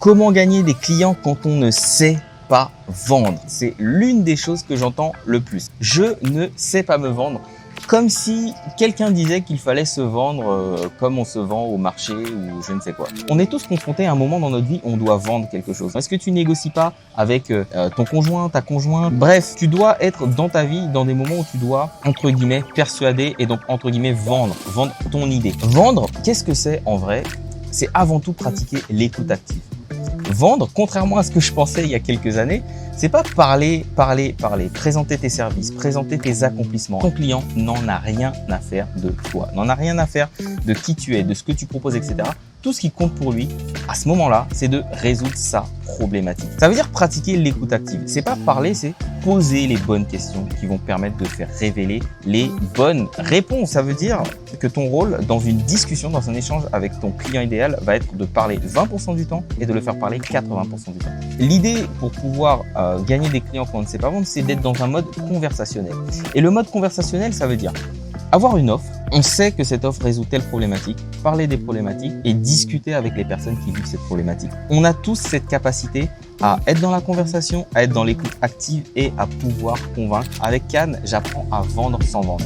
Comment gagner des clients quand on ne sait pas vendre? C'est l'une des choses que j'entends le plus. Je ne sais pas me vendre. Comme si quelqu'un disait qu'il fallait se vendre comme on se vend au marché ou je ne sais quoi. On est tous confrontés à un moment dans notre vie où on doit vendre quelque chose. Est-ce que tu négocies pas avec ton conjoint, ta conjointe? Bref, tu dois être dans ta vie dans des moments où tu dois, entre guillemets, persuader et donc, entre guillemets, vendre ton idée. Vendre, qu'est-ce que c'est en vrai? C'est avant tout pratiquer l'écoute active. Vendre, contrairement à ce que je pensais il y a quelques années, c'est pas parler, présenter tes services, présenter tes accomplissements. Ton client n'en a rien à faire de toi, n'en a rien à faire de qui tu es, de ce que tu proposes, etc. Tout ce qui compte pour lui, à ce moment-là, c'est de résoudre sa problématique. Ça veut dire pratiquer l'écoute active. C'est pas parler, c'est poser les bonnes questions qui vont permettre de faire révéler les bonnes réponses. Ça veut dire que ton rôle dans une discussion, dans un échange avec ton client idéal va être de parler 20% du temps et de le faire parler 80% du temps. L'idée pour pouvoir gagner des clients quand on ne sait pas vendre, c'est d'être dans un mode conversationnel. Et le mode conversationnel, ça veut dire avoir une offre, on sait que cette offre résout telle problématique, parler des problématiques et discuter avec les personnes qui vivent cette problématique. On a tous cette capacité à être dans la conversation, à être dans l'écoute active et à pouvoir convaincre. Avec Cannes, j'apprends à vendre sans vendre.